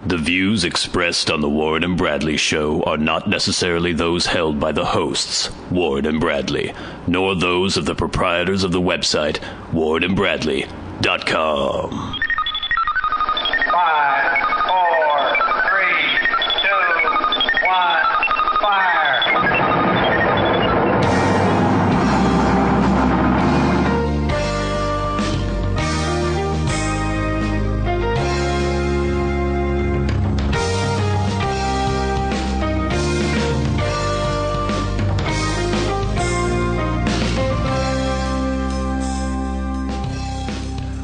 The views expressed on the Warren and Bradley Show are not necessarily those held by the hosts, Warren and Bradley, nor those of the proprietors of the website, warrenandbradley.com. 5, 4, 3, 2, 1, fire!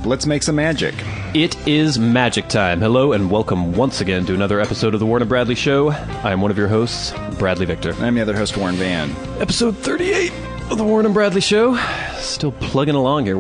Let's make some magic. It is magic time. Hello and welcome once again to another episode of the Warren and Bradley Show. I am one of your hosts, Bradley Victor. I'm the other host, Warren Van. Episode 38 of the Warren and Bradley Show. Still plugging along here.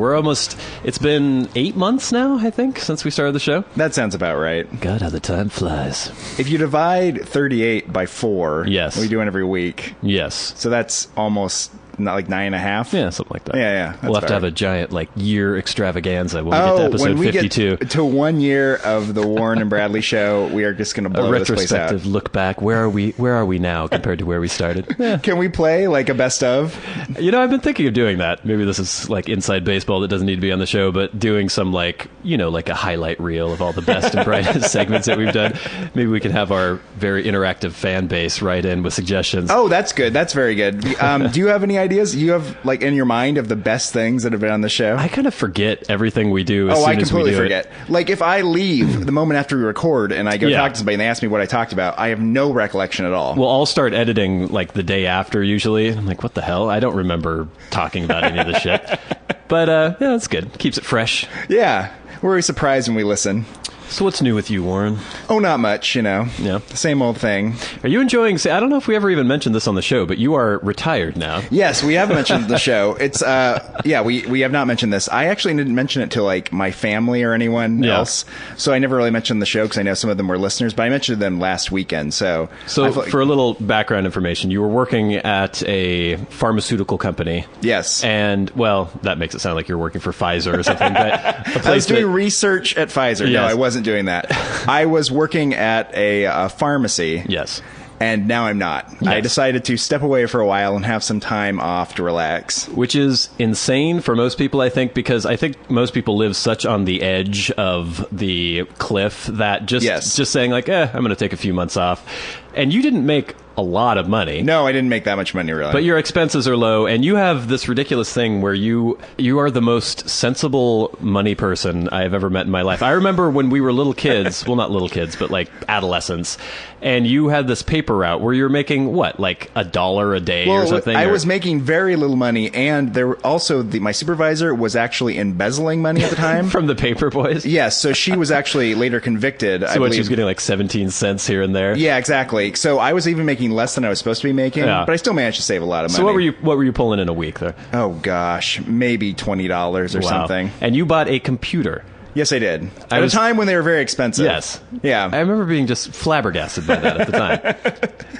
It's been 8 months now, I think, since we started the show. That sounds about right. God, how the time flies. If you divide 38 by 4, yes, we do one every week. Yes. So that's almost not like 9.5. Yeah, something like that. Yeah. We'll have to have a giant year extravaganza when we get to episode when we 52. Get to 1 year of the Warren and Bradley Show, we are just going to blow this place out. A retrospective look back. Where are we now compared to where we started? Yeah. Can we play like a best of? You know, I've been thinking of doing that. Maybe this is like inside baseball that doesn't need to be on the show, but doing some like a highlight reel of all the best and brightest segments that we've done. Maybe we can have our very interactive fan base write in with suggestions. Oh, that's good. That's very good. Do you have any ideas? You have like in your mind of the best things that have been on the show? I kind of forget everything we do as soon I as we completely do forget. it. Like if I leave the moment after we record and I go talk to somebody and they ask me what I talked about, I have no recollection at all. Well, I'll start editing like the day after usually. I'm like, what the hell? I don't remember talking about any of this shit. But yeah, it's good. Keeps it fresh. Yeah. We're always surprised when we listen. So what's new with you, Warren? Oh, not much, Yeah. The same old thing. Are you enjoying... I don't know if we ever even mentioned this on the show, but you are retired now. Yes, we have mentioned the show. It's, we have not mentioned this. I actually didn't mention it to, like, my family or anyone else. So I never really mentioned the show because I know some of them were listeners, but I mentioned them last weekend, So for a little background information, you were working at a pharmaceutical company. Yes. And, well, that makes it sound like you're working for Pfizer or something. But I was doing research at Pfizer. Yes. No, I wasn't doing that. I was working at a pharmacy. Yes. And now I'm not. Yes. I decided to step away for a while and have some time off to relax. Which is insane for most people, I think, because I think most people live such on the edge of the cliff that just saying like, I'm going to take a few months off. And you didn't make a lot of money. No, I didn't make that much money, really. But your expenses are low, and you have this ridiculous thing where you are the most sensible money person I have ever met in my life. I remember when we were little kids, well, not little kids, but like adolescents, and you had this paper route where you were making, what, like $1 a day or something? I was making very little money, and there were also my supervisor was actually embezzling money at the time. From the paper boys? Yes, so she was actually later convicted. So what, she was getting like 17 cents here and there? Yeah, exactly. So I was even making less than I was supposed to be making, but I still managed to save a lot of money. So what were you pulling in a week there? Oh gosh, maybe $20 or something. And you bought a computer. Yes, I did. At a time when they were very expensive. Yes. Yeah. I remember being just flabbergasted by that at the time.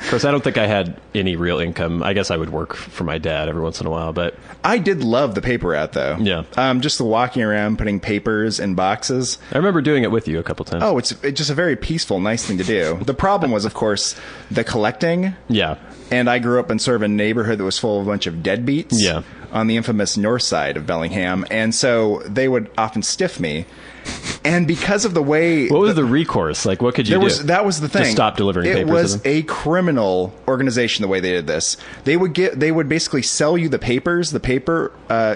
Of course, I don't think I had any real income. I guess I would work for my dad every once in a while, but... I did love the paper route, though. Yeah. Just the walking around, putting papers in boxes. I remember doing it with you a couple times. Oh, it's just a very peaceful, nice thing to do. The problem was, of course, the collecting. Yeah. And I grew up in sort of a neighborhood that was full of a bunch of deadbeats. Yeah. On the infamous north side of Bellingham. And so they would often stiff me. And because of the way... What was the recourse? Like, what could you do? That was the thing. Just stop delivering papers. It was a criminal organization, the way they did this. They would basically sell you the papers, the paper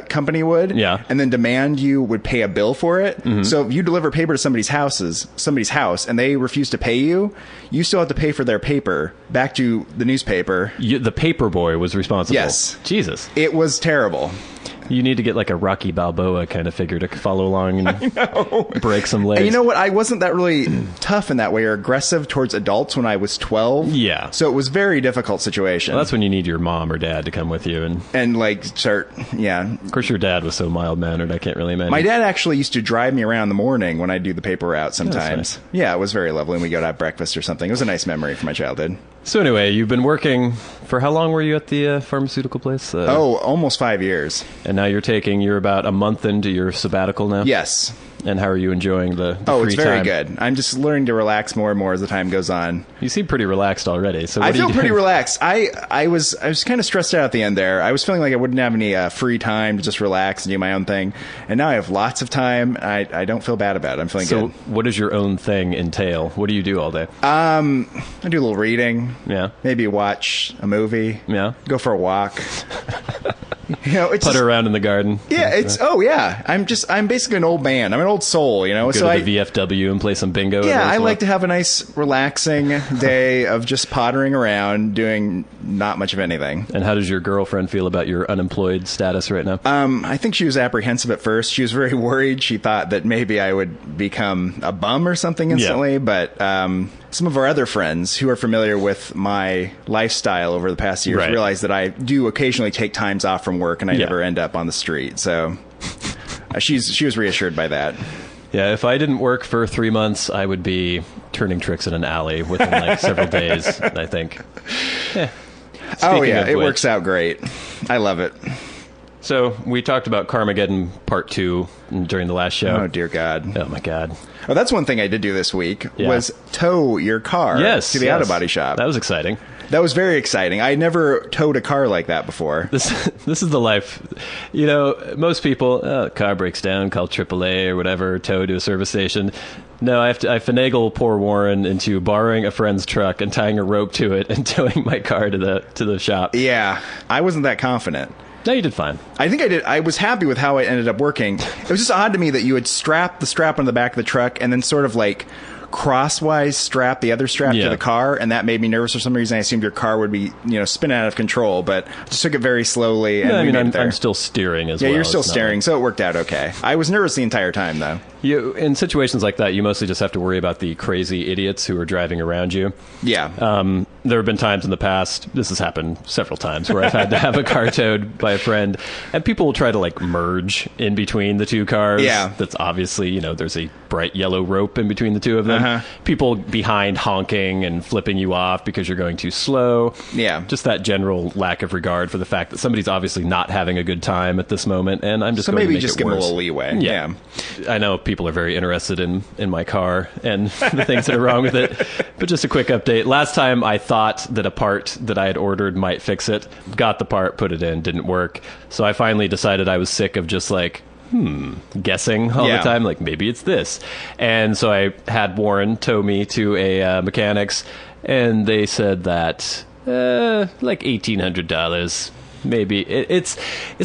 company would, and then demand you would pay a bill for it. Mm-hmm. So if you deliver paper to somebody's house, and they refuse to pay you, you still have to pay for their paper back to the newspaper. The paper boy was responsible. Yes. Jesus. It was terrible. You need to get like a Rocky Balboa kind of figure to follow along and break some legs. And you know what? I wasn't that really tough in that way or aggressive towards adults when I was 12. Yeah. So it was a very difficult situation. Well, that's when you need your mom or dad to come with you and like start, yeah. Of course, your dad was so mild-mannered, I can't really imagine. My dad actually used to drive me around in the morning when I do the paper route sometimes. Nice. Yeah, it was very lovely. And we go to have breakfast or something. It was a nice memory from my childhood. So anyway, you've been working for how long were you at the pharmaceutical place? Almost 5 years. And now you're about a month into your sabbatical now? Yes. And how are you enjoying the free it's very time? good. I'm just learning to relax more and more as the time goes on. You seem pretty relaxed already. So I feel pretty relaxed. I was kind of stressed out at the end there. I was feeling like I wouldn't have any free time to just relax and do my own thing. And now I have lots of time. I don't feel bad about it. I'm feeling good. So what does your own thing entail? What do you do all day? I do a little reading. Yeah. Maybe watch a movie. Yeah. Go for a walk. It's putter around in the garden. Yeah, I'm basically an old man. I'm an old soul, Go to the VFW and play some bingo. Yeah, I like to have a nice, relaxing day of just pottering around, doing not much of anything. And how does your girlfriend feel about your unemployed status right now? I think she was apprehensive at first. She was very worried. She thought that maybe I would become a bum or something instantly, but some of our other friends who are familiar with my lifestyle over the past years realize that I do occasionally take times off from work and I never end up on the street. So she was reassured by that. Yeah, if I didn't work for 3 months, I would be turning tricks in an alley within like several days, I think. Yeah. It works out great. I love it. So we talked about Carmageddon Part 2 during the last show. Oh, dear God. Oh, my God. Oh, that's one thing I did do this week was tow your car to the auto body shop. That was exciting. That was very exciting. I never towed a car like that before. This is the life. Most people, car breaks down, call AAA or whatever, tow to a service station. No, I finagle poor Warren into borrowing a friend's truck and tying a rope to it and towing my car to the shop. Yeah, I wasn't that confident. No, you did fine. I think I did. I was happy with how it ended up working. It was just odd to me that you would strap the strap on the back of the truck and then sort of like crosswise strap the other strap to the car, and that made me nervous for some reason. I assumed your car would be, spinning out of control, but I just took it very slowly. And I'm still steering as well. Yeah, you're still steering, so it worked out okay. I was nervous the entire time, though. In situations like that, you mostly just have to worry about the crazy idiots who are driving around you. Yeah. There have been times in the past, this has happened several times, where I've had to have a car towed by a friend, and people will try to like merge in between the two cars. Yeah. That's obviously, there's a bright yellow rope in between the two of them. Uh-huh. People behind honking and flipping you off because you're going too slow. Yeah. Just that general lack of regard for the fact that somebody's obviously not having a good time at this moment, and I'm just going to make it worse. So maybe just give them a little leeway. Yeah. I know people are very interested in my car and the things that are wrong with it. But just a quick update. Last time I thought that a part that I had ordered might fix it. Got the part, put it in, didn't work. So I finally decided I was sick of just like, guessing all the time, like maybe it's this. And so I had Warren tow me to a mechanic's, and they said that like $1,800. Maybe it's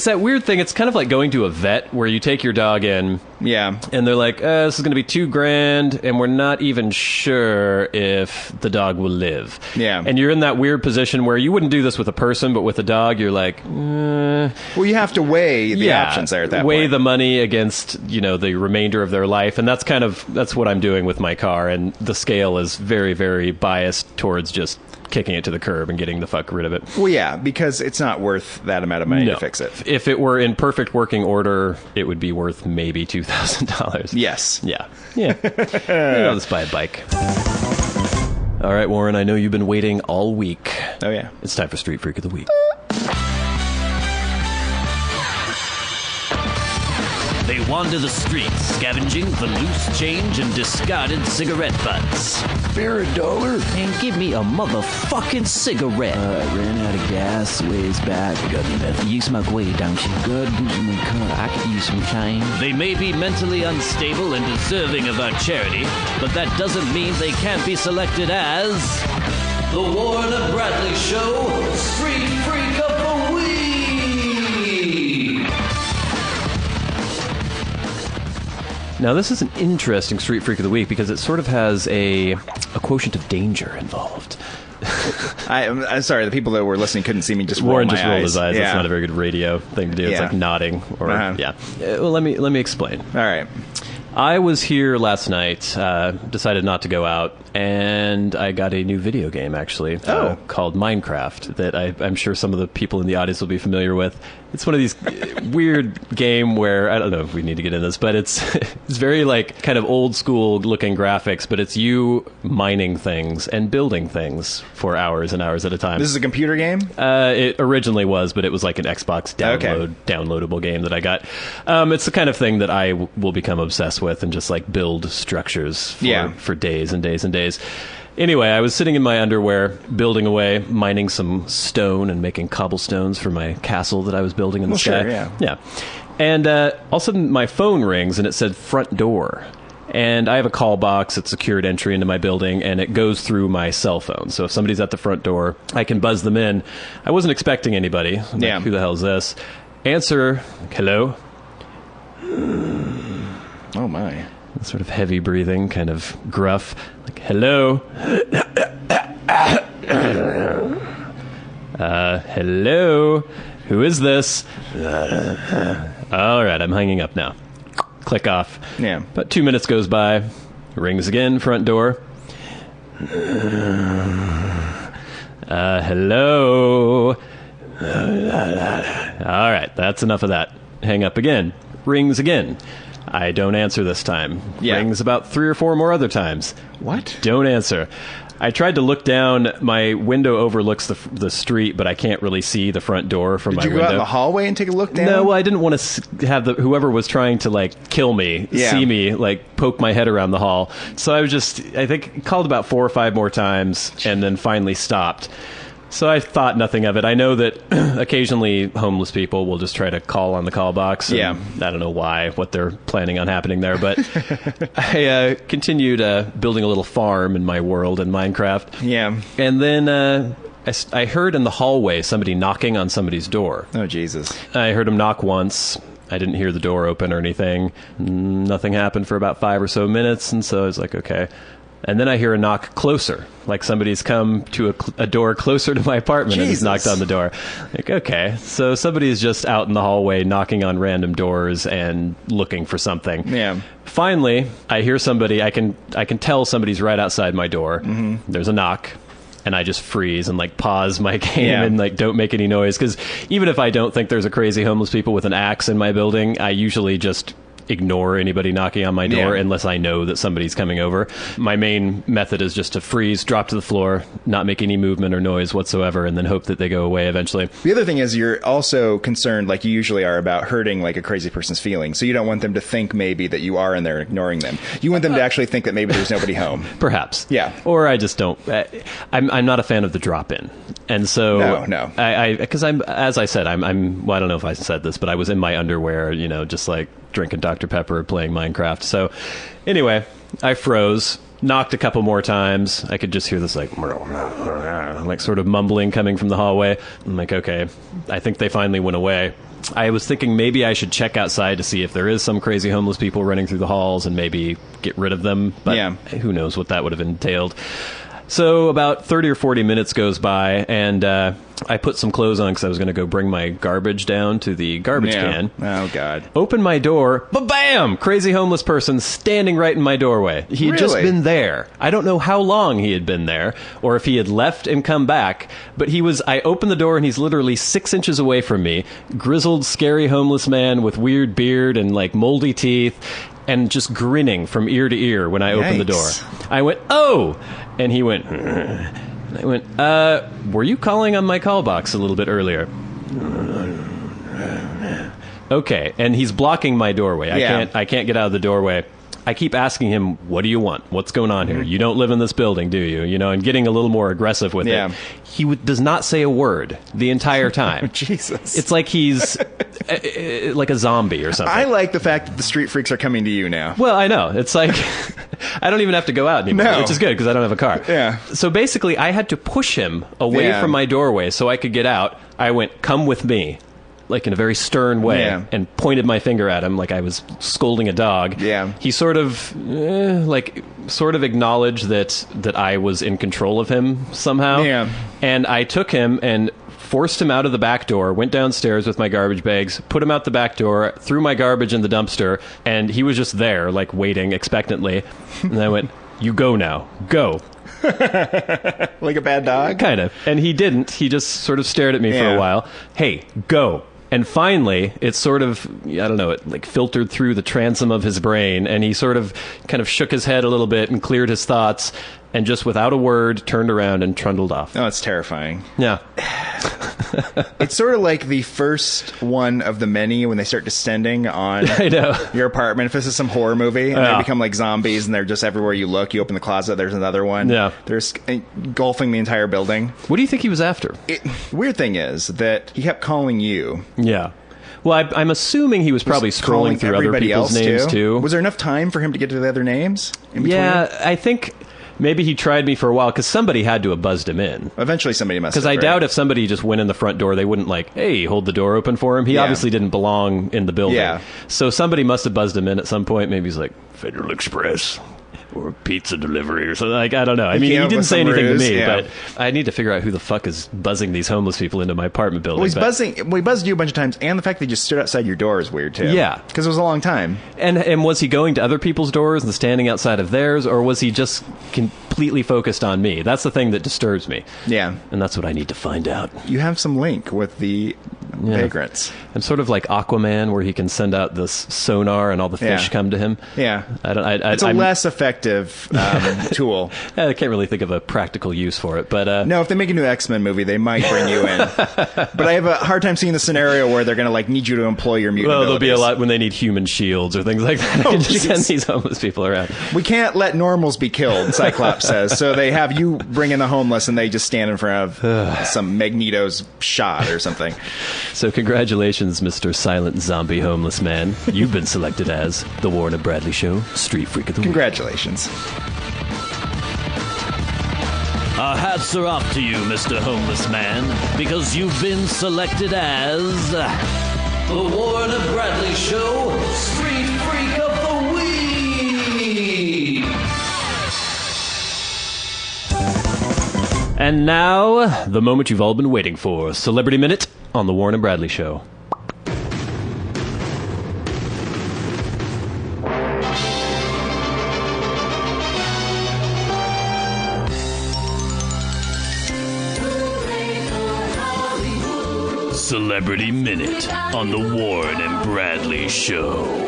that weird thing. It's kind of like going to a vet where you take your dog in, and they're like, "This is going to be $2,000, and we're not even sure if the dog will live." Yeah, and you're in that weird position where you wouldn't do this with a person, but with a dog, you're like, well, you have to weigh the options there at that weigh point. the money against the remainder of their life, and that's what I'm doing with my car, and the scale is very, very biased towards just kicking it to the curb and getting the fuck rid of it. Well, yeah, because it's not worth that amount of money to fix it. If it were in perfect working order, it would be worth maybe $2,000. Yes. Yeah. I'll just buy a bike. All right, Warren, I know you've been waiting all week. Oh, yeah. It's time for Street Freak of the Week. They wander the streets, scavenging for loose change and discarded cigarette butts. Spare $1. Man, give me a motherfucking cigarette. I ran out of gas ways back. Got any meth? You smoke weed, don't you? Good in the car. I could use some change. They may be mentally unstable and deserving of our charity, but that doesn't mean they can't be selected as the Warren and Bradley Show Street Freak of the Week. Now, this is an interesting Street Freak of the Week because it sort of has a quotient of danger involved. I'm sorry, the people that were listening couldn't see me just Warren roll my just rolled his eyes. Yeah. That's not a very good radio thing to do. It's like nodding. Or well, let me explain. All right. I was here last night, decided not to go out, and I got a new video game, actually, called Minecraft, that I'm sure some of the people in the audience will be familiar with. It's one of these weird game where, I don't know if we need to get into this, but it's very like kind of old school looking graphics, but it's you mining things and building things for hours and hours at a time. This is a computer game? It originally was, but it was like an Xbox downloadable game that I got. It's the kind of thing that I will become obsessed mess with and just like build structures for days and days and days. Anyway, I was sitting in my underwear, building away, mining some stone and making cobblestones for my castle that I was building in the sky. Sure, yeah. And all of a sudden, my phone rings, and it said front door. And I have a call box, it's secured entry into my building, and it goes through my cell phone. So if somebody's at the front door, I can buzz them in. I wasn't expecting anybody. I'm like, who the hell is this? Answer, hello. Oh, my. Sort of heavy breathing, kind of gruff. Like, hello. Hello. Who is this? All right, I'm hanging up now. Click off. Yeah. About 2 minutes goes by. Rings again, front door. Hello. All right, that's enough of that. Hang up again. Rings again. I don't answer this time. Yeah. Rings about 3 or 4 more other times. What? Don't answer. I tried to look down. My window overlooks the street, but I can't really see the front door from my window. Did you go out in the hallway and take a look down? No, well, I didn't want to have whoever was trying to like kill me see me, like poke my head around the hall. So I think called about 4 or 5 more times and then finally stopped. So I thought nothing of it. I know that occasionally homeless people will just try to call on the call box. I don't know what they're planning on happening there, but I continued building a little farm in my world in Minecraft. Yeah. And then I heard in the hallway somebody knocking on somebody's door. Oh, Jesus. I heard him knock once. I didn't hear the door open or anything. Nothing happened for about 5 or so minutes, and so I was like, okay. And then I hear a knock closer, like somebody's come to a door closer to my apartment and has knocked on the door. Like, okay, so somebody's just out in the hallway knocking on random doors and looking for something. Yeah. Finally, I hear somebody. I can tell somebody's right outside my door. Mm-hmm. There's a knock. And I just freeze and like pause my game and like don't make any noise. Because even if I don't think there's a crazy homeless people with an axe in my building, I usually just ignore anybody knocking on my door unless I know that somebody's coming over. My main method is just to freeze, drop to the floor, not make any movement or noise whatsoever, and then hope that they go away eventually. The other thing is you're also concerned, like you usually are, about hurting like a crazy person's feelings. So you don't want them to think maybe that you are in there ignoring them. You want them to actually think that maybe there's nobody home. Perhaps. Yeah. Or I just don't. I'm not a fan of the drop-in. And so no. Because as I said, well, I don't know if I said this, but I was in my underwear, just like drinking Dr. Pepper, playing Minecraft. So anyway, I froze, knocked a couple more times. I could just hear this like sort of mumbling coming from the hallway. I'm like, okay, I think they finally went away. I was thinking maybe I should check outside to see if there is some crazy homeless people running through the halls and maybe get rid of them. But who knows what that would have entailed. So about 30 or 40 minutes goes by, and I put some clothes on because I was going to go bring my garbage down to the garbage can. Oh, God. Open my door, ba-bam! Crazy homeless person standing right in my doorway. He had just been there. I don't know how long he had been there, or if he had left and come back, but I opened the door, and he's literally 6 inches away from me. Grizzled, scary homeless man with weird beard and, like, moldy teeth, and just grinning from ear to ear when I opened the door. I went, oh! And he went, I went, were you calling on my call box a little bit earlier? Okay, and he's blocking my doorway. I can't get out of the doorway. I keep asking him, what do you want? What's going on here? You don't live in this building, do you? And getting a little more aggressive with it. He does not say a word the entire time. Jesus. It's like he's like a zombie or something. I like the fact that the street freaks are coming to you now. Well, I know. It's like I don't even have to go out anymore, which is good because I don't have a car. Yeah. So basically, I had to push him away from my doorway so I could get out. I went, come with me. Like in a very stern way, and pointed my finger at him like I was scolding a dog. Yeah. He sort of acknowledged that I was in control of him somehow. Yeah. And I took him and forced him out of the back door, went downstairs with my garbage bags, put him out the back door, threw my garbage in the dumpster, and he was just there, like waiting expectantly. And I went, you go now. Go. Like a bad dog? Kind of. And he didn't. He just sort of stared at me for a while. Hey, go. And finally, it sort of, I don't know, it like filtered through the transom of his brain, and he sort of kind of shook his head a little bit and cleared his thoughts, and just without a word, turned around and trundled off. Oh, it's terrifying. Yeah. It's sort of like the first one of the many when they start descending on your apartment. If this is some horror movie and they become like zombies and they're just everywhere you look, you open the closet, there's another one. Yeah. They're engulfing the entire building. What do you think he was after? Weird thing is that he kept calling you. Yeah. Well, I'm assuming he was probably scrolling through other people's names too. Was there enough time for him to get to the other names in between? Yeah, I think maybe he tried me for a while because somebody had to have buzzed him in. Eventually somebody must have. Because I doubt if somebody just went in the front door, they wouldn't like, hey, hold the door open for him. He obviously didn't belong in the building. Yeah. So somebody must have buzzed him in at some point. Maybe he's like, Federal Express. Or pizza delivery or something. Like, I don't know. I mean, he didn't say anything to me, but I need to figure out who the fuck is buzzing these homeless people into my apartment building. Well, he buzzed you a bunch of times, and the fact that he just stood outside your door is weird, too. Yeah. Because it was a long time. And was he going to other people's doors and standing outside of theirs, or was he just completely focused on me? That's the thing that disturbs me. Yeah. And that's what I need to find out. You have some link with the vagrants. I'm sort of like Aquaman, where he can send out this sonar and all the fish come to him. Yeah. It's a less effective tool. I can't really think of a practical use for it, but no, if they make a new X-Men movie, they might bring you in. But I have a hard time seeing the scenario where they're going to like need you to employ your mutant abilities. There'll be a lot when they need human shields or things like that. Just send these homeless people around. We can't let normals be killed, Cyclops says. So they have you bring in the homeless, and they just stand in front of some Magneto's shot or something. So congratulations, Mr. Silent Zombie Homeless Man. You've been selected as the Warren and Bradley Show Street Freak of the Week. Congratulations. Our hats are off to you, Mr. Homeless Man, because you've been selected as the Warren and Bradley Show Street Freak of the Week. And now, the moment you've all been waiting for, Celebrity Minute on the Warren and Bradley Show. Celebrity Minute on the Warren and Bradley Show.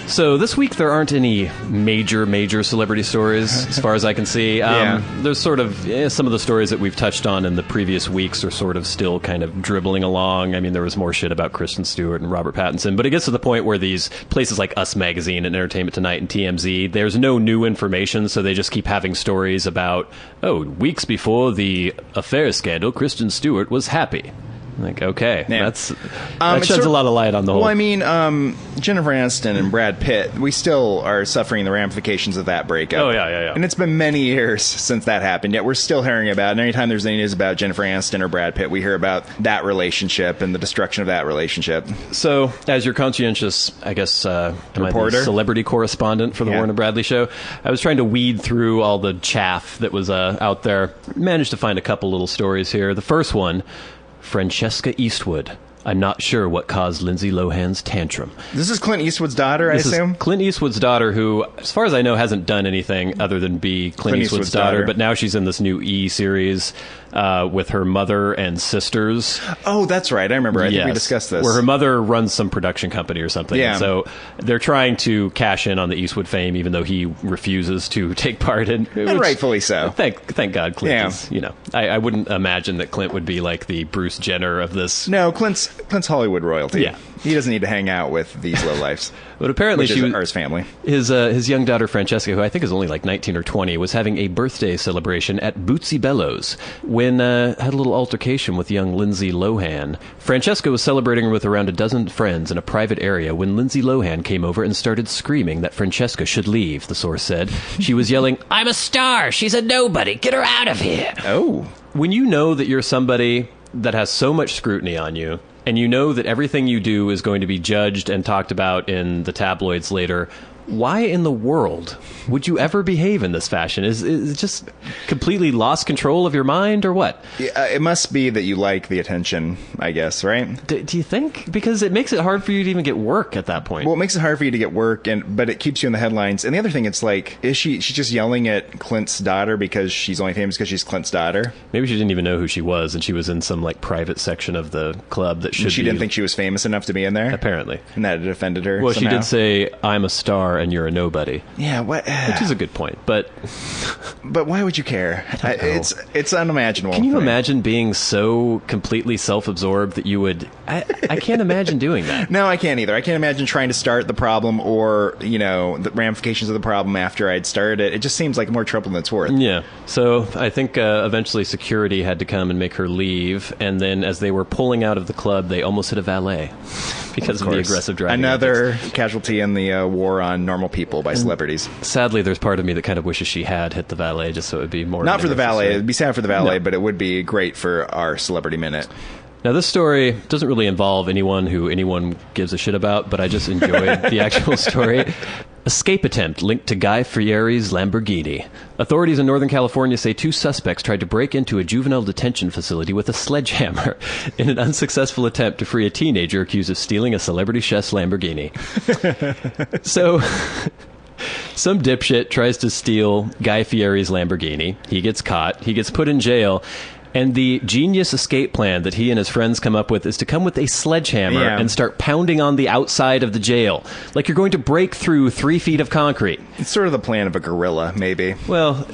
So this week there aren't any major celebrity stories as far as I can see. There's sort of some of the stories that we've touched on in the previous weeks are sort of still kind of dribbling along. I mean, there was more shit about Kristen Stewart and Robert Pattinson, but it gets to the point where these places like Us Magazine and Entertainment Tonight and TMZ, there's no new information, so they just keep having stories about, weeks before the affair scandal, Kristen Stewart was happy. Like, okay, that sheds a lot of light on the whole. Well, I mean, Jennifer Aniston and Brad Pitt, we still are suffering the ramifications of that breakup. Oh, yeah. And it's been many years since that happened, yet we're still hearing about it. And anytime there's any news about Jennifer Aniston or Brad Pitt, we hear about that relationship and the destruction of that relationship. So, as your conscientious, I guess, reporter, celebrity correspondent for the Warren and Bradley Show, I was trying to weed through all the chaff that was out there. Managed to find a couple little stories here. The first one, Francesca Eastwood. I'm not sure what caused Lindsay Lohan's tantrum. This is Clint Eastwood's daughter, I assume? Clint Eastwood's daughter, who, as far as I know, hasn't done anything other than be Clint Eastwood's daughter. But now she's in this new E! series with her mother and sisters. Oh, that's right. I remember. I think we discussed this. Where her mother runs some production company or something. Yeah. And so they're trying to cash in on the Eastwood fame, even though he refuses to take part in it. And rightfully so. Thank God Clint is, I wouldn't imagine that Clint would be like the Bruce Jenner of this. No, Clint's Hollywood royalty. Yeah. He doesn't need to hang out with these lowlifes. But apparently his family. His young daughter Francesca, who I think is only like 19 or 20, was having a birthday celebration at Bootsy Bellows when had a little altercation with young Lindsay Lohan. Francesca was celebrating with around a dozen friends in a private area when Lindsay Lohan came over and started screaming that Francesca should leave, the source said. She was yelling, "I'm a star! She's a nobody! Get her out of here!" Oh. When you know that you're somebody that has so much scrutiny on you, and you know that everything you do is going to be judged and talked about in the tabloids later, why in the world would you ever behave in this fashion? Is it just completely lost control of your mind or what? It must be that you like the attention, I guess, right? Do you think? Because it makes it hard for you to even get work at that point. Well, it makes it hard for you to get work, but it keeps you in the headlines. And the other thing, it's like, she's just yelling at Clint's daughter because she's only famous because she's Clint's daughter? Maybe she didn't even know who she was, and she was in some like private section of the club that should. She didn't think she was famous enough to be in there. Apparently, and that it offended her. Well, somehow. She did say, "I'm a star and you're a nobody." Yeah, what? Which is a good point, but why would you care? I don't know. It's unimaginable. Can you imagine being so completely self-absorbed that you would? I can't imagine doing that. No, I can't either. I can't imagine trying to start the problem or the ramifications of the problem after I'd started it. It just seems like more trouble than it's worth. Yeah. So I think eventually security had to come and make her leave, and then as they were pulling out of the club, they almost hit a valet because of the aggressive driving. Another casualty in the war on normal people by celebrities. Sadly, there's part of me that kind of wishes she had hit the valet just so it would be more. Not for the valet. story. It'd be sad for the valet, No. but it would be great for our Celebrity Minute. Now, this story doesn't really involve anyone who anyone gives a shit about, but I just enjoyed the actual story. Escape attempt linked to Guy Fieri's Lamborghini. Authorities in Northern California say 2 suspects tried to break into a juvenile detention facility with a sledgehammer in an unsuccessful attempt to free a teenager accused of stealing a celebrity chef's Lamborghini. So, some dipshit tries to steal Guy Fieri's Lamborghini. He gets caught. He gets put in jail. And the genius escape plan that he and his friends come up with is to come with a sledgehammer and start pounding on the outside of the jail. Like you're going to break through 3 feet of concrete. It's sort of the plan of a gorilla, maybe. Well,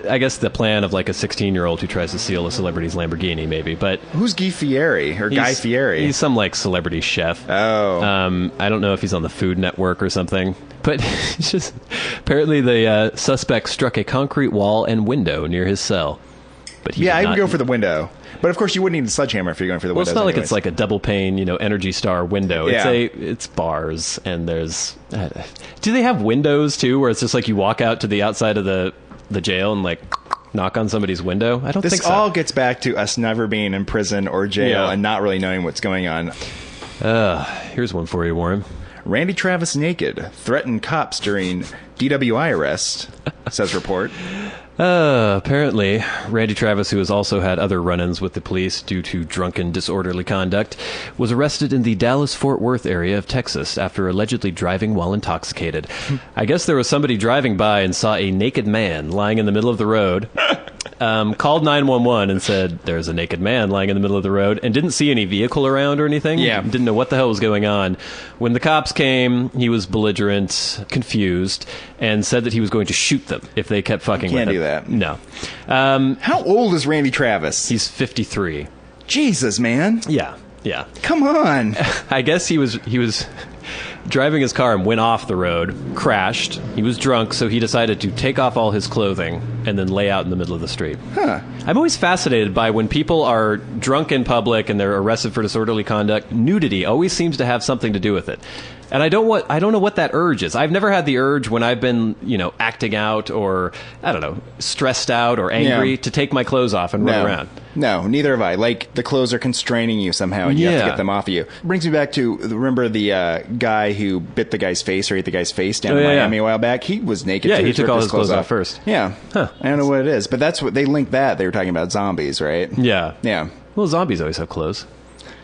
I guess the plan of like a 16-year-old who tries to steal a celebrity's Lamborghini, maybe. But who's Guy Fieri or Guy Fieri? He's some like celebrity chef. Oh. I don't know if he's on the Food Network or something. But it's just apparently the suspect struck a concrete wall and window near his cell. But I would go for the window. But of course, you wouldn't need a sledgehammer if you're going for the window. Well, it's not like it's like a double pane, Energy Star window. Yeah. It's bars, and there's. Do they have windows too, where it's just like you walk out to the outside of the jail and like knock on somebody's window? I don't think so. This all gets back to us never being in prison or jail and not really knowing what's going on. Here's one for you, Warren. Randy Travis naked threatened cops during DWI arrest, says report. Apparently, Randy Travis, who has also had other run-ins with the police due to drunken, disorderly conduct, was arrested in the Dallas-Fort Worth area of Texas after allegedly driving while intoxicated. I guess there was somebody driving by and saw a naked man lying in the middle of the road, called 911 and said, there's a naked man lying in the middle of the road, and didn't see any vehicle around or anything. Yeah. Didn't know what the hell was going on. When the cops came, he was belligerent, confused, and said that he was going to shoot them if they kept fucking with him. Can't do that. No. How old is Randy Travis? He's 53. Jesus, man. Yeah. Come on. I guess he was driving his car and went off the road, crashed. He was drunk, so he decided to take off all his clothing and then lay out in the middle of the street. Huh. I'm always fascinated by when people are drunk in public and they're arrested for disorderly conduct. Nudity always seems to have something to do with it. And I don't know what that urge is. I've never had the urge when I've been, acting out or, I don't know, stressed out or angry to take my clothes off and run around. No, neither have I. Like, the clothes are constraining you somehow, and you have to get them off of you. Brings me back to, remember the guy who bit the guy's face or ate the guy's face down in Miami a while back? He was naked. Yeah, too. he took all his clothes off first. Yeah. Huh. I don't know what it is, but that's what they linked that. They were talking about zombies, right? Yeah. Yeah. Well, zombies always have clothes.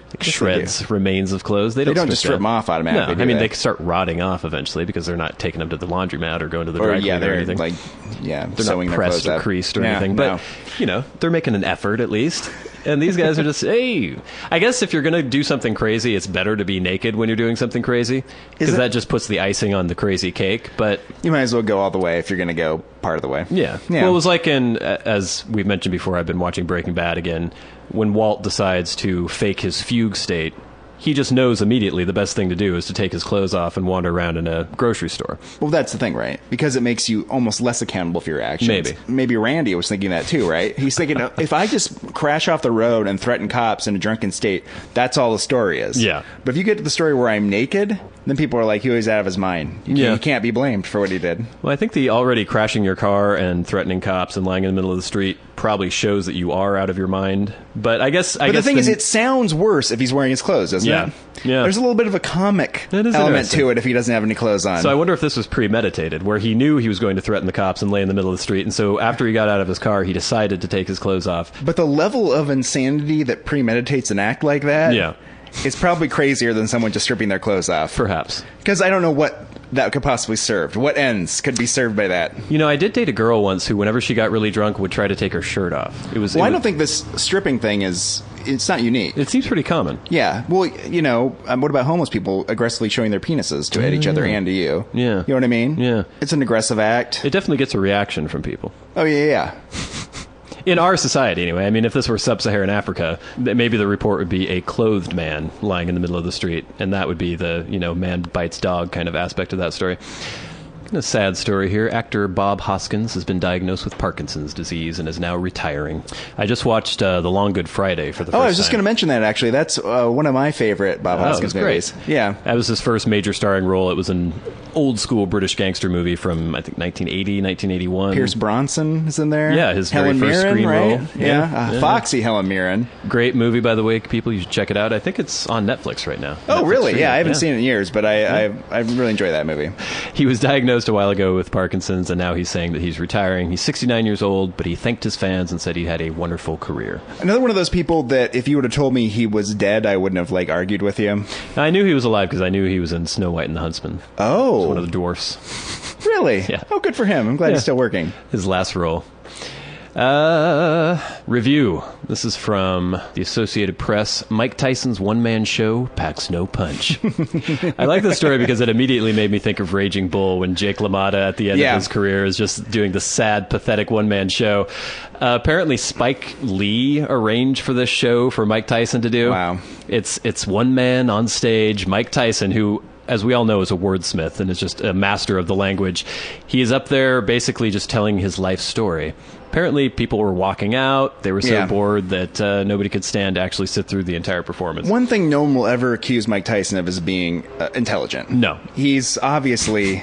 Like Yes, shreds, remains of clothes. They don't just strip them off automatically. No, I mean, they start rotting off eventually because they're not taking them to the laundromat or going to the dry cleaner or anything. They're sewing not pressed or creased or anything. But, they're making an effort at least. And these guys are just, hey. I guess if you're going to do something crazy, it's better to be naked when you're doing something crazy. Because that just puts the icing on the crazy cake. But you might as well go all the way if you're going to go part of the way. Yeah. Well, it was like as we've mentioned before, I've been watching Breaking Bad again. When Walt decides to fake his fugue state, he just knows immediately the best thing to do is to take his clothes off and wander around in a grocery store. Well, that's the thing, right? Because it makes you almost less accountable for your actions. Maybe Randy was thinking that too, right? He's thinking, if I just crash off the road and threaten cops in a drunken state, that's all the story is. Yeah. But if you get to the story where I'm naked, then people are like, he was out of his mind. You can't be blamed for what he did. Well, I think the already crashing your car and threatening cops and lying in the middle of the street probably shows that you are out of your mind. But I guess the thing is, it sounds worse if he's wearing his clothes, doesn't it? Yeah. There's a little bit of a comic element to it if he doesn't have any clothes on. So I wonder if this was premeditated, where he knew he was going to threaten the cops and lay in the middle of the street, and so after he got out of his car, he decided to take his clothes off. But the level of insanity that premeditates an act like that is probably crazier than someone just stripping their clothes off. Perhaps. Because I don't know what that could possibly serve. What ends could be served by that? I did date a girl once who, whenever she got really drunk, would try to take her shirt off. I don't think this stripping thing it's not unique. It seems pretty common. Yeah. Well, what about homeless people aggressively showing their penises at each other and to you? Yeah. You know what I mean? Yeah. It's an aggressive act. It definitely gets a reaction from people. Oh, yeah. In our society, anyway. I mean, if this were sub-Saharan Africa, maybe the report would be a clothed man lying in the middle of the street, and that would be the, man bites dog kind of aspect of that story. A sad story here. Actor Bob Hoskins has been diagnosed with Parkinson's disease and is now retiring. I just watched The Long Good Friday for the first time. I was just going to mention that, actually. That's one of my favorite Bob Hoskins movies. Great. Yeah. That was his first major starring role. It was an old-school British gangster movie from, I think, 1980, 1981. Pierce Bronson is in there. Yeah, his Helen very first Mirren, screen right? role. Yeah. Foxy Helen Mirren. Great movie, by the way, people. You should check it out. I think it's on Netflix right now. Oh, Netflix really? streaming. Yeah, I haven't seen it in years, but I really enjoy that movie. He was diagnosed a while ago with Parkinson's, and now he's saying that he's retiring. He's 69 years old, but he thanked his fans and said he had a wonderful career. Another one of those people that if you would have told me he was dead, I wouldn't have argued with you. I knew he was alive because I knew he was in Snow White and the Huntsman. Oh. He was one of the dwarfs. Really? Yeah. Oh, good for him. I'm glad he's still working. His last role. Review. This is from the Associated Press. Mike Tyson's one-man show packs no punch. I like this story because it immediately made me think of Raging Bull when Jake LaMotta at the end of his career is just doing the sad, pathetic one-man show. Apparently Spike Lee arranged for this show for Mike Tyson to do. Wow. It's one man on stage, Mike Tyson, who, as we all know, is a wordsmith and is just a master of the language. He is up there basically just telling his life story. Apparently, people were walking out. They were so bored that nobody could stand to actually sit through the entire performance. One thing no one will ever accuse Mike Tyson of is being intelligent. No. He's obviously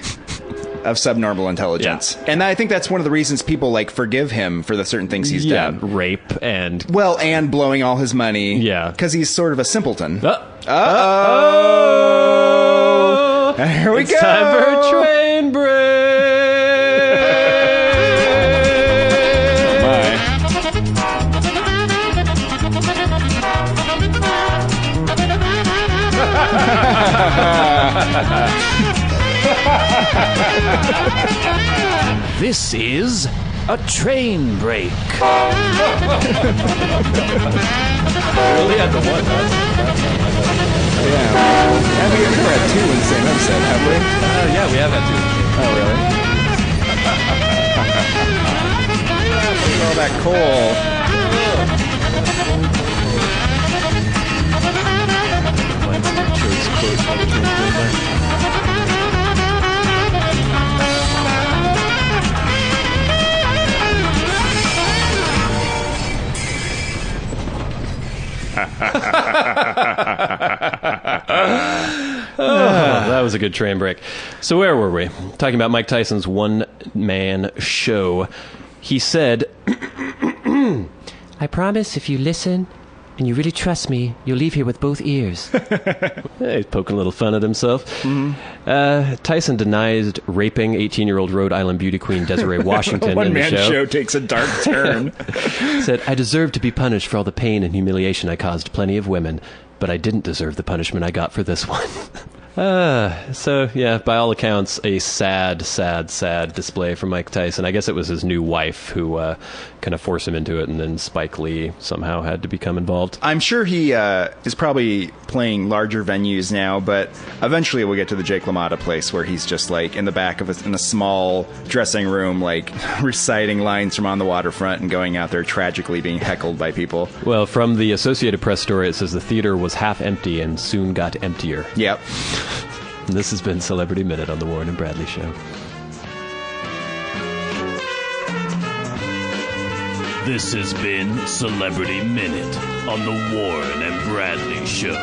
of subnormal intelligence. Yeah. And I think that's one of the reasons people, forgive him for the certain things he's done. Rape and... Well, and blowing all his money. Yeah. Because he's sort of a simpleton. Uh-oh! Here we go! It's time for a train break! This is a train break. Really had the one, Yeah. Have we ever had two in the same episode, have we? Yeah, we have had two. Oh, really? Look at all that coal. Choice quotes by the translator. That was a good train break. So where were we? Talking about Mike Tyson's one-man show. He said, I promise if you listen and you really trust me, you'll leave here with both ears. He's poking a little fun at himself. Mm-hmm. Tyson denied raping 18-year-old Rhode Island beauty queen Desiree Washington in the One-man show. show takes a dark turn. Said, I deserve to be punished for all the pain and humiliation I caused plenty of women, but I didn't deserve the punishment I got for this one. So, yeah, by all accounts, a sad display from Mike Tyson. I guess it was his new wife who kind of forced him into it, and then Spike Lee somehow had to become involved. I'm sure he is probably playing larger venues now, but eventually we'll get to the Jake LaMotta place where he's just in the back of in a small dressing room, reciting lines from On the Waterfront and going out there tragically being heckled by people. Well, from the Associated Press story, it says the theater was half empty and soon got emptier. Yep. And this has been Celebrity Minute on the Warren and Bradley Show. This has been Celebrity Minute on the Warren and Bradley Show.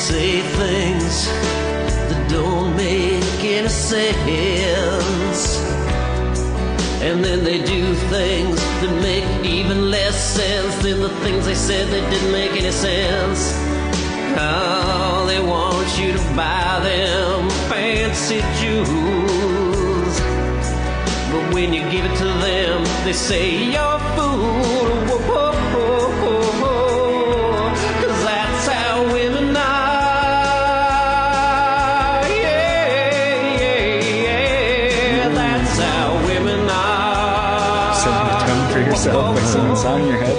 say things that don't make any sense. And then they do things that make even less sense than the things they said that didn't make any sense. Oh, they want you to buy them fancy jewels, but when you give it to them, they say you're a fool. Whoa, whoa, whoa, whoa, whoa. 'Cause that's how women are. Yeah, yeah, yeah. That's how women are. Setting the tone for yourself by singing a song in your head.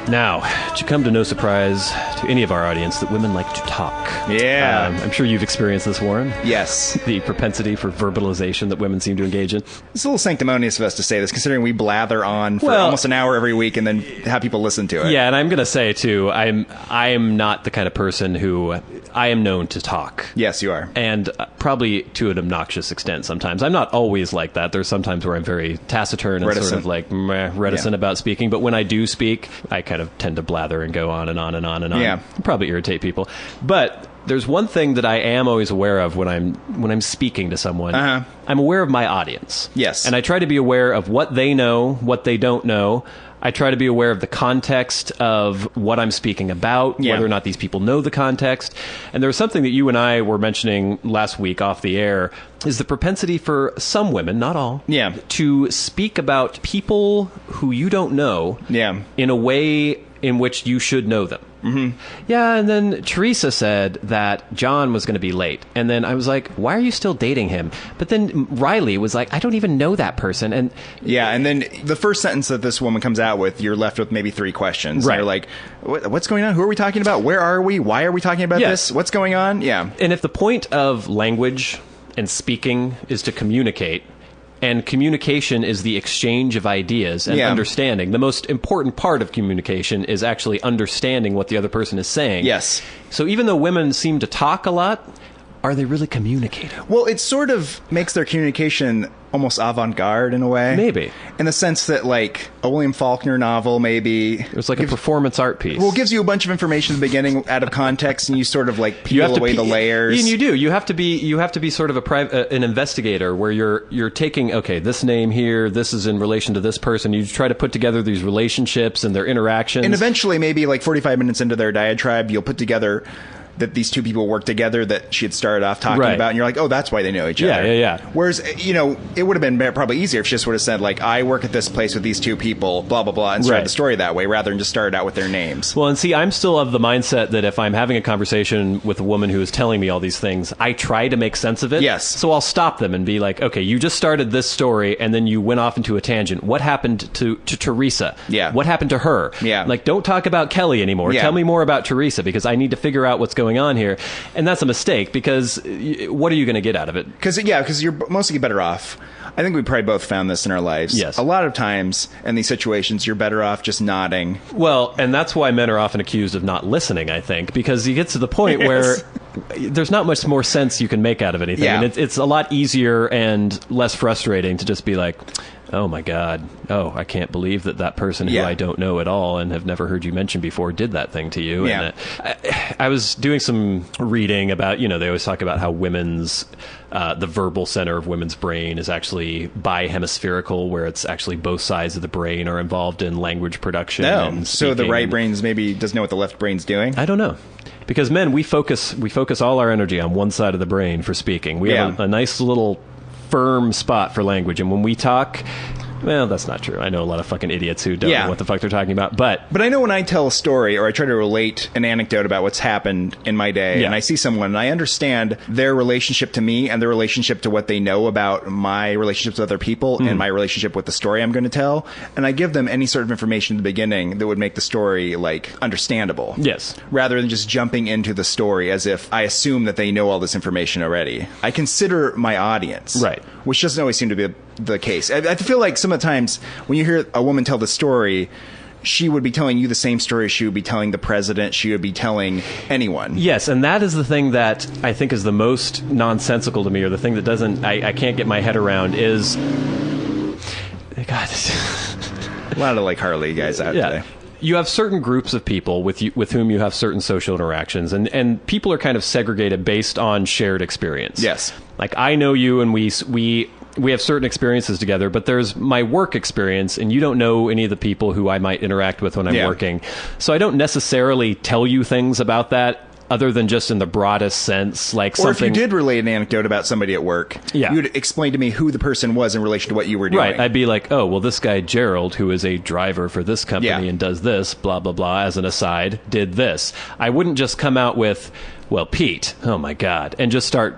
Now, it should come to no surprise to any of our audience that women like to talk. Yeah. I'm sure you've experienced this, Warren. Yes. The propensity for verbalization that women seem to engage in. It's a little sanctimonious of us to say this, considering we blather on for almost an hour every week and then have people listen to it. Yeah, and I'm going to say, too, I'm not the kind of person who... I am known to talk. Yes, you are. And probably to an obnoxious extent sometimes. I'm not always like that. There's sometimes where I'm very taciturn and sort of like reticent about speaking. But when I do speak, I kind of tend to blather and go on and on and on and on. Yeah. Probably irritate people. But there's one thing that I am always aware of when I'm speaking to someone. Uh-huh. I'm aware of my audience. Yes. And I try to be aware of what they know, what they don't know. I try to be aware of the context of what I'm speaking about, whether or not these people know the context. And there was something that you and I were mentioning last week off the air, is the propensity for some women, not all, to speak about people who you don't know in a way in which you should know them. Mm-hmm. Yeah, and then Teresa said that John was going to be late. And then I was like, why are you still dating him? But then Riley was like, I don't even know that person. And and then the first sentence that this woman comes out with, you're left with maybe 3 questions. Right. You're like, what's going on? Who are we talking about? Where are we? Why are we talking about this? What's going on? Yeah. And if the point of language and speaking is to communicate, and communication is the exchange of ideas and understanding. The most important part of communication is actually understanding what the other person is saying. Yes. So even though women seem to talk a lot, are they really communicating? Well, it sort of makes their communication almost avant-garde in a way. Maybe. In the sense that, like, a William Faulkner novel maybe... It's like a performance art piece. Well, it gives you a bunch of information at the beginning out of context, and you sort of, like, peel away the layers. And you do. You have to be sort of an investigator where you're taking, okay, this name here, this is in relation to this person. You try to put together these relationships and their interactions. And eventually, maybe, like, 45 minutes into their diatribe, you'll put together... that these two people work together that she had started off talking about, and you're like, oh, that's why they know each other. Yeah. Whereas, you know, it would have been probably easier if she just would have said, like, I work at this place with these two people, blah, blah, blah, and started the story that way, rather than just started out with their names. Well, and see, I'm still of the mindset that if I'm having a conversation with a woman who is telling me all these things, I try to make sense of it. Yes. So I'll stop them and be like, okay, you just started this story, and then you went off into a tangent. What happened to Teresa? Yeah. What happened to her? Yeah. Like, don't talk about Kelly anymore. Yeah. Tell me more about Teresa, because I need to figure out what's going on here. And that's a mistake, because what are you going to get out of it? Because you're mostly better off. I think we probably both found this in our lives. Yes. A lot of times in these situations, you're better off just nodding. Well, and that's why men are often accused of not listening, I think, because you get to the point where there's not much more sense you can make out of anything. Yeah. And it's a lot easier and less frustrating to just be like, oh my God, I can't believe that person who I don't know at all and have never heard you mention before did that thing to you. Yeah. And I was doing some reading about, they always talk about how women's, the verbal center of women's brain is actually bihemispherical, where it's actually both sides of the brain are involved in language production. And so the speaking. right brain's maybe doesn't know what the left brain's doing? I don't know. Because men, we focus all our energy on one side of the brain for speaking. We have a nice little firm spot for language, and when we talk, well, that's not true. I know a lot of fucking idiots who don't know what the fuck they're talking about, but I know when I tell a story or I try to relate an anecdote about what's happened in my day, and I see someone and I understand their relationship to me and their relationship to what they know about my relationships with other people and my relationship with the story I'm going to tell, and I give them any sort of information at the beginning that would make the story, like, understandable. Yes. Rather than just jumping into the story as if I assume that they know all this information already. I consider my audience. Right. Which doesn't always seem to be the case. I feel like some of the times when you hear a woman tell the story, she would be telling you the same story she would be telling the president, she would be telling anyone. Yes, and that is the thing that I think is the most nonsensical to me, or the thing that I can't get my head around is... God. A lot of, like, Harley guys out today. you have certain groups of people with whom you have certain social interactions, and people are kind of segregated based on shared experience. Yes. Like, I know you, and we have certain experiences together, but there's my work experience, and you don't know any of the people who I might interact with when I'm working. So I don't necessarily tell you things about that other than just in the broadest sense, like or something. If you did relate an anecdote about somebody at work, you would explain to me who the person was in relation to what you were doing. Right. I'd be like, oh, well, this guy Gerald, who is a driver for this company and does this, blah, blah, blah, as an aside, did this. I wouldn't just come out with, well, Pete, oh my God, and just start,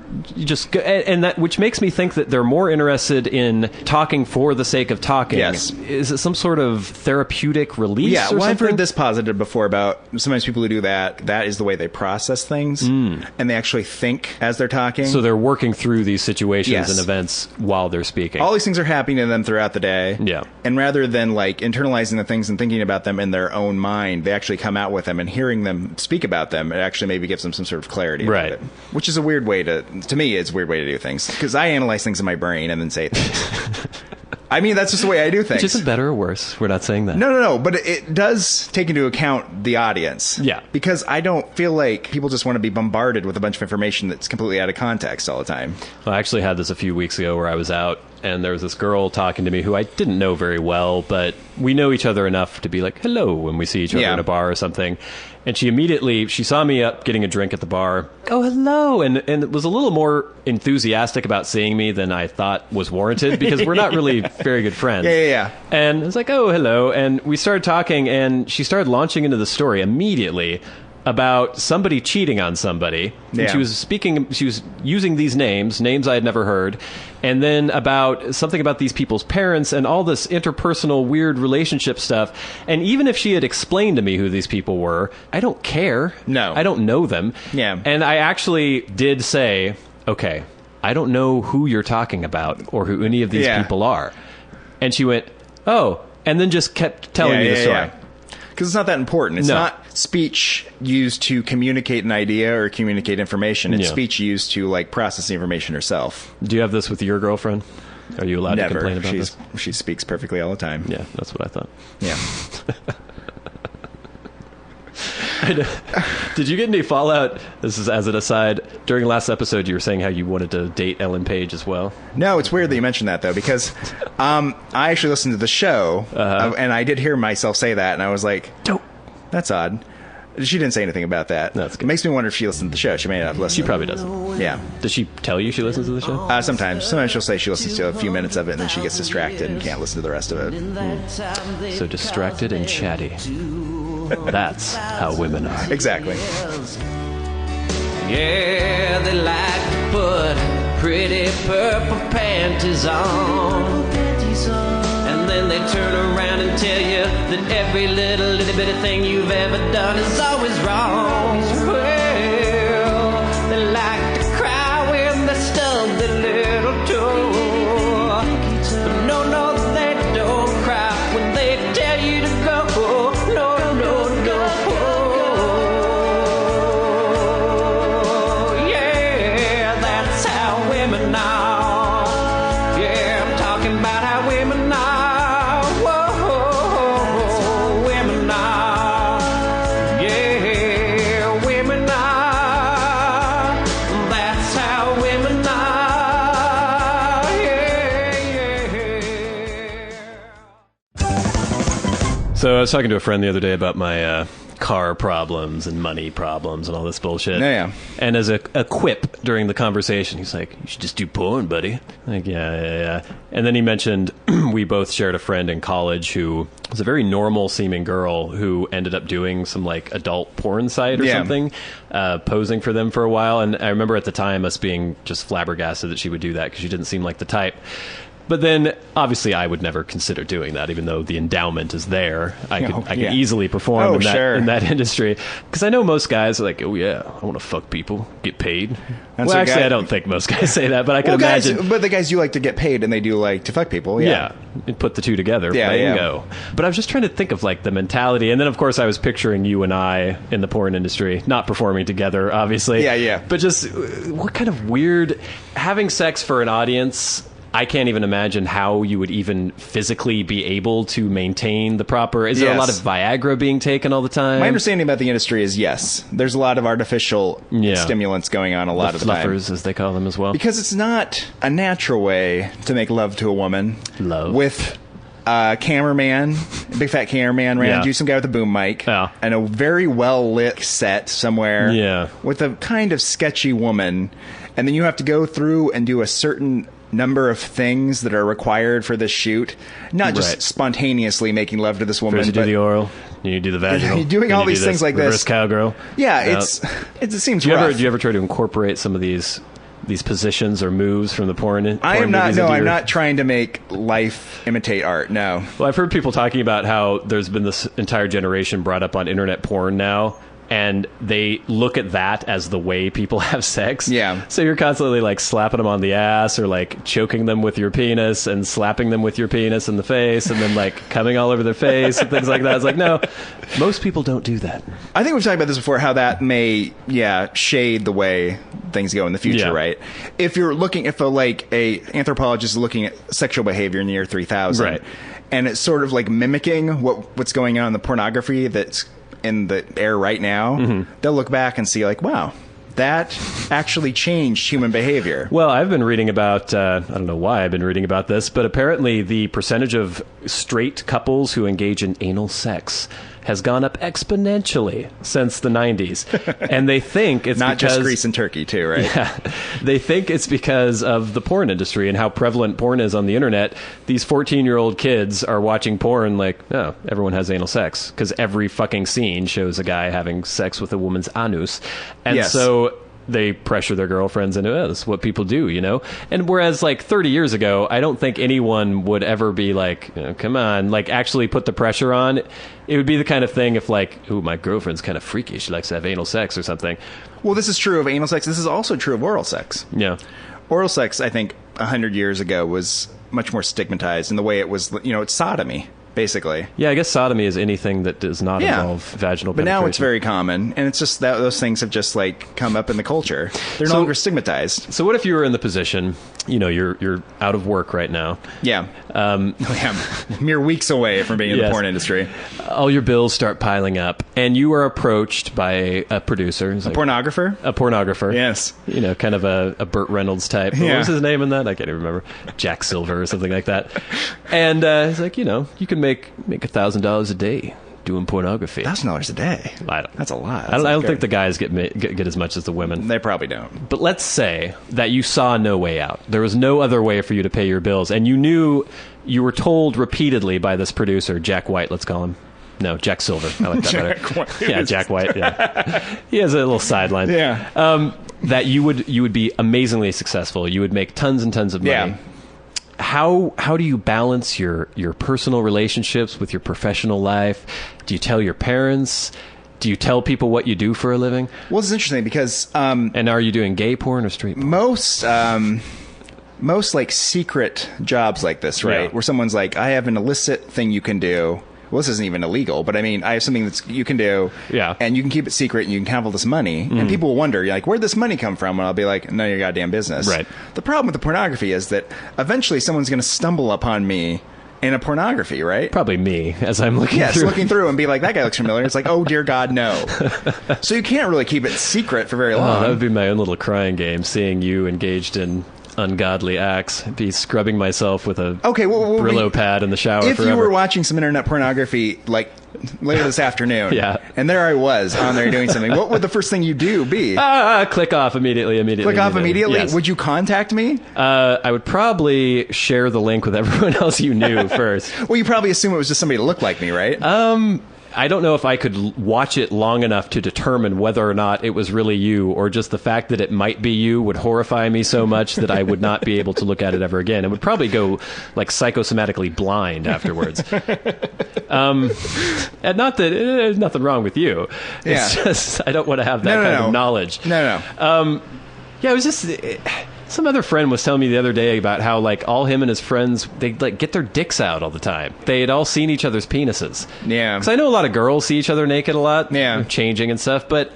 and that, which makes me think that they're more interested in talking for the sake of talking. Yes. Is it some sort of therapeutic release? Yeah, or well, I've something? heard this posited before about sometimes people who do that is the way they process things, and they actually think as they're talking. So they're working through these situations and events while they're speaking. All these things are happening to them throughout the day. Yeah. And rather than like internalizing the things and thinking about them in their own mind, they actually come out with them, and hearing them speak about them, it actually maybe gives them some sort of clarity about it. Which is a weird way to me, it's a weird way to do things. Because I analyze things in my brain and then say things. I mean, that's just the way I do things. Which isn't better or worse. We're not saying that. No. But it does take into account the audience. Yeah. Because I don't feel like people just want to be bombarded with a bunch of information that's completely out of context all the time. Well, I actually had this a few weeks ago where I was out, and there was this girl talking to me who I didn't know very well, but we know each other enough to be like, hello, when we see each other in a bar or something. And she saw me up getting a drink at the bar. Oh, hello. And it was a little more enthusiastic about seeing me than I thought was warranted, because we're not really very good friends. Yeah. And it's like, oh, hello. And we started talking, and she started launching into the story immediately about somebody cheating on somebody. And she was using these names I had never heard, and then about something about these people's parents and all this interpersonal weird relationship stuff. And even if she had explained to me who these people were, I don't care. No. I don't know them. Yeah. And I actually did say, okay, I don't know who you're talking about or who any of these people are. And she went, oh, and then just kept telling me the story. Because it's not that important. It's not speech used to communicate an idea or communicate information. It's speech used to like process the information herself. Do you have this with your girlfriend? Are you allowed to complain about this? She speaks perfectly all the time. Yeah, that's what I thought. Yeah. Did you get any fallout? This is as an aside. During last episode, you were saying how you wanted to date Ellen Page as well. No, it's weird that you mentioned that, though, because I actually listened to the show, and I did hear myself say that, and I was like, "Dope, that's odd." She didn't say anything about that. That's good. It makes me wonder if she listened to the show. She may not have listened. She probably doesn't. Yeah. Does she tell you she listens to the show? Sometimes. Sometimes she'll say she listens to a few minutes of it, and then she gets distracted and can't listen to the rest of it. So distracted and chatty. That's how women are. Exactly. Yeah, they like to put pretty purple panties on. And then they turn around and tell you that every little bit of thing you've ever done is always wrong. Well, they like to cry when they stub their little toe. But no, they don't cry when they tell you to go. No. Yeah, that's how women are. Yeah, I'm talking about how women are. Whoa, women are. Yeah, women are. That's how women are. Yeah. So I was talking to a friend the other day about my car problems and money problems and all this bullshit. Yeah. And as a quip during the conversation, he's like, you should just do porn, buddy. I'm like, yeah. And then he mentioned we both shared a friend in college who was a very normal seeming girl who ended up doing some like adult porn site or something, posing for them for a while. And I remember at the time us being just flabbergasted that she would do that because she didn't seem like the type. But then, obviously, I would never consider doing that, even though the endowment is there. I could easily perform in that industry. Because I know most guys are like, oh, yeah, I want to fuck people, get paid. And well, so actually, I don't think most guys say that, but I can imagine. But the guys do like to get paid, and they do like to fuck people. Yeah. And put the two together. Yeah, Bingo. But I was just trying to think of, like, the mentality. And then, of course, I was picturing you and I in the porn industry, not performing together, obviously. Yeah. But just what kind of weird having sex for an audience I can't even imagine how you would even physically be able to maintain the proper... Is there a lot of Viagra being taken all the time? My understanding about the industry is yes. There's a lot of artificial stimulants going on a lot of the time. Fluffers, as they call them as well. Because it's not a natural way to make love to a woman. Love. With a cameraman, a big fat cameraman around you, some guy with a boom mic, and a very well-lit set somewhere with a kind of sketchy woman. And then you have to go through and do a certain number of things that are required for this shoot. Not just spontaneously making love to this woman. First you do the oral, you do the vaginal. You're doing all these things like this. Reverse cowgirl. Yeah, it seems rough. Do you ever try to incorporate some of these positions or moves from the porn movies? I'm not trying to make life imitate art, no. Well, I've heard people talking about how there's been this entire generation brought up on internet porn now, and they look at that as the way people have sex. Yeah. So you're constantly like slapping them on the ass or like choking them with your penis and slapping them with your penis in the face and then like coming all over their face and things like that. It's like, no, most people don't do that. I think we've talked about this before, how that may, shade the way things go in the future, right? If you're looking, if a anthropologist is looking at sexual behavior in the year 3000, right, and it's sort of like mimicking what's going on in the pornography that's in the air right now, they'll look back and see like, wow, that actually changed human behavior. Well, I've been reading about, I don't know why I've been reading about this, but apparently the percentage of straight couples who engage in anal sex has gone up exponentially since the 90s. And they think it's not because... just Greece and Turkey, too, right? Yeah. They think it's because of the porn industry and how prevalent porn is on the internet. These 14-year-old kids are watching porn like, oh, everyone has anal sex. Because every fucking scene shows a guy having sex with a woman's anus. And so they pressure their girlfriends into it. That's what people do, you know? And whereas like 30 years ago, I don't think anyone would ever be like, come on, like actually put the pressure on. It would be the kind of thing if like, ooh, my girlfriend's kind of freaky. She likes to have anal sex or something. Well, this is true of anal sex. This is also true of oral sex. Yeah. Oral sex, I think, 100 years ago was much more stigmatized in the way it was, it's sodomy. Basically. Yeah, I guess sodomy is anything that does not involve vaginal penetration. But now it's very common, and it's just that those things have just like come up in the culture. They're no longer stigmatized. So what if you were in the position, you're out of work right now. Yeah. Mere weeks away from being in the porn industry. All your bills start piling up, and you are approached by a producer. Pornographer? A pornographer. Yes. Kind of a Burt Reynolds type. What was his name in that? I can't even remember. Jack Silver or something like that. And he's like, you can make $1,000 a day doing pornography. $1,000 a day? That's a lot. I don't think the guys get as much as the women. They probably don't. But let's say that you saw no way out. There was no other way for you to pay your bills, and you were told repeatedly by this producer, Jack White, let's call him. No, Jack Silver. I like that better. White. Yeah, Jack White. Yeah, he has a little sideline. Yeah. That you would be amazingly successful. You would make tons and tons of money. Yeah. How do you balance your personal relationships with your professional life? Do you tell your parents? Do you tell people what you do for a living? Well, it's interesting because... and are you doing gay porn or straight porn? Most like secret jobs like this, right? Where someone's like, I have an illicit thing you can do. Well, this isn't even illegal, but I mean, I have something that you can do, and you can keep it secret, and you can have all this money, and people will wonder, like, where'd this money come from? And I'll be like, none of your goddamn business. Right. The problem with the pornography is that eventually someone's going to stumble upon me in a pornography, right? Probably me, as I'm looking through. looking through and be like, that guy looks familiar. It's like, oh, dear God, no. So you can't really keep it secret for very long. That would be my own little crying game, seeing you engaged in ungodly acts, be scrubbing myself with a Brillo pad in the shower if forever. You were watching some internet pornography like later this afternoon, and there I was on there doing something, what would the first thing you do be? Click off immediately. Click off immediately? Yes. Would you contact me? I would probably share the link with everyone else you knew first. Well, you probably assume it was just somebody that looked like me, right? I don't know if I could watch it long enough to determine whether or not it was really you, or just the fact that it might be you would horrify me so much that I would not be able to look at it ever again. It would probably go like psychosomatically blind afterwards. And not that there's nothing wrong with you. It's just I don't want to have that kind of knowledge. No. It was just... Some other friend was telling me the other day about how, like, all him and his friends, they like get their dicks out all the time. They had all seen each other's penises. Yeah. Because I know a lot of girls see each other naked a lot. Yeah. Changing and stuff. But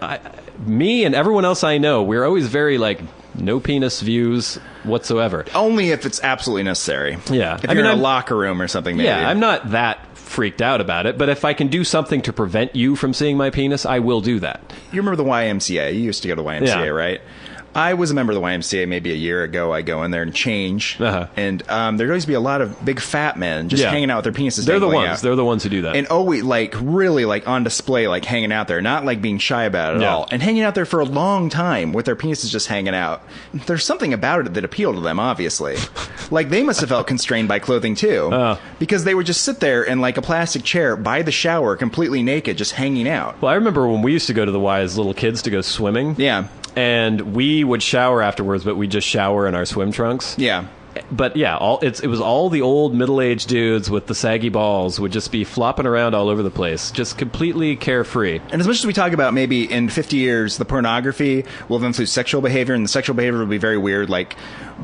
me and everyone else I know, we're always very, like, No penis views whatsoever. Only if it's absolutely necessary. Yeah. If you're in a locker room or something, maybe. Yeah, I'm not that freaked out about it, but if I can do something to prevent you from seeing my penis, I will do that. You remember the YMCA? You used to go to the YMCA, right? I was a member of the YMCA maybe a year ago. I go in there and change, and there'd always be a lot of big fat men just hanging out with their penises. They're the ones. Out. They're the ones who do that, and always really on display, like hanging out there, not like being shy about it at all, and hanging out there for a long time with their penises just hanging out. There's something about it that appealed to them, obviously. Like they must have felt constrained by clothing too, because they would just sit there in like a plastic chair by the shower, completely naked, just hanging out. Well, I remember when we used to go to the Y as little kids to go swimming. Yeah. And we would shower afterwards, but we'd just shower in our swim trunks. Yeah. But yeah, it was all the old middle-aged dudes with the saggy balls would just be flopping around all over the place, just completely carefree. And as much as we talk about maybe in 50 years, the pornography will have influenced sexual behavior, and the sexual behavior will be very weird, like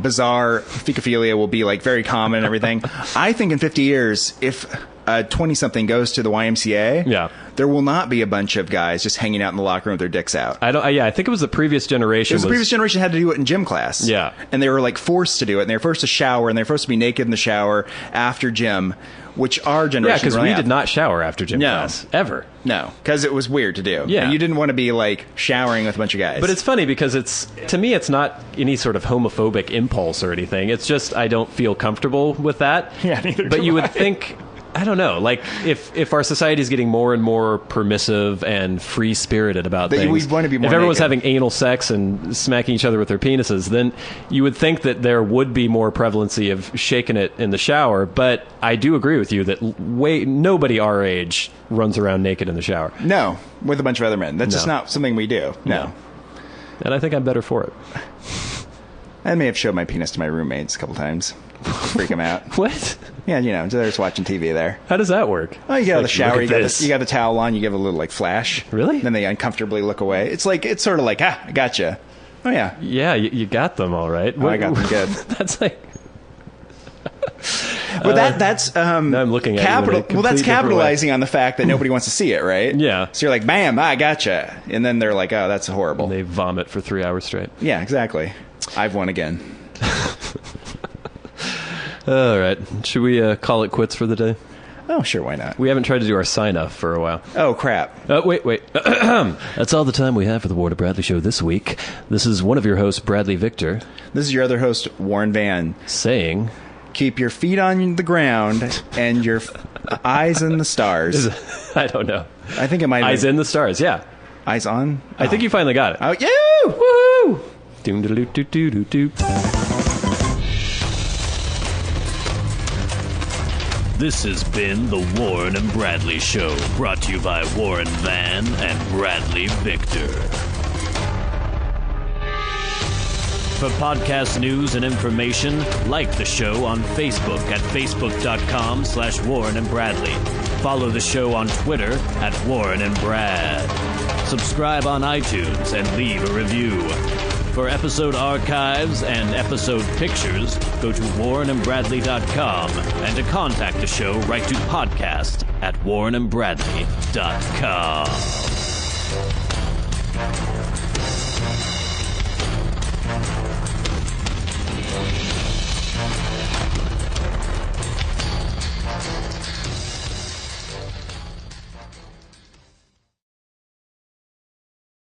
bizarre fecophilia will be like very common and everything. I think in 50 years, if a 20-something goes to the YMCA, there will not be a bunch of guys just hanging out in the locker room with their dicks out. I think it was the previous generation. The previous generation had to do it in gym class. Yeah. And they were like forced to do it, and they were forced to shower, and they were forced to be naked in the shower after gym, which our generation... Yeah, because we did not shower after gym class. Ever. No, because it was weird to do. Yeah. And you didn't want to be like showering with a bunch of guys. But it's funny because to me, it's not any sort of homophobic impulse or anything. It's just I don't feel comfortable with that. Yeah, neither But do you would I. think... I don't know. Like, if our society is getting more and more permissive and free-spirited about things, we'd want to be more if everyone's naked. having anal sex and smacking each other with their penises, then you would think that there would be more prevalency of shaking it in the shower. But I do agree with you that nobody our age runs around naked in the shower. No, with a bunch of other men. That's just not something we do. No. And I think I'm better for it. I may have showed my penis to my roommates a couple times. Freak them out. What? Yeah, they're just watching TV there. How does that work? Oh, you get out of the shower, you look at got the towel on, you give a little like flash. Really? Then they uncomfortably look away. It's sort of like, I gotcha. Oh yeah. Yeah, you got them all right. Oh, I got them good. That's like... But that's now I'm looking at you in a that's complete capitalizing on the fact that nobody wants to see it, right? Yeah. So you're like, bam, I gotcha. And then they're like, oh, that's horrible. And they vomit for 3 hours straight. Yeah, exactly. I've won again. All right. Should we call it quits for the day? Oh, sure, why not? We haven't tried to do our sign-off for a while. Oh, crap. Wait. That's all the time we have for the Warren and Bradley Show this week. This is one of your hosts, Bradley Victor. This is your other host, Warren Van. Saying... Keep your feet on the ground and your eyes in the stars. I don't know. I think it might have Eyes in the stars, yeah. Eyes on? I think you finally got it. Oh, yeah! Woo! Doom-da-doo-doo-doo-doo-doo. This has been the Warren and Bradley Show, brought to you by Warren Van and Bradley Victor. For podcast news and information, like the show on Facebook at facebook.com/Warren and Bradley. Follow the show on Twitter at Warren and Brad. Subscribe on iTunes and leave a review. For episode archives and episode pictures, go to warrenandbradley.com, and to contact the show, write to podcast at warrenandbradley.com.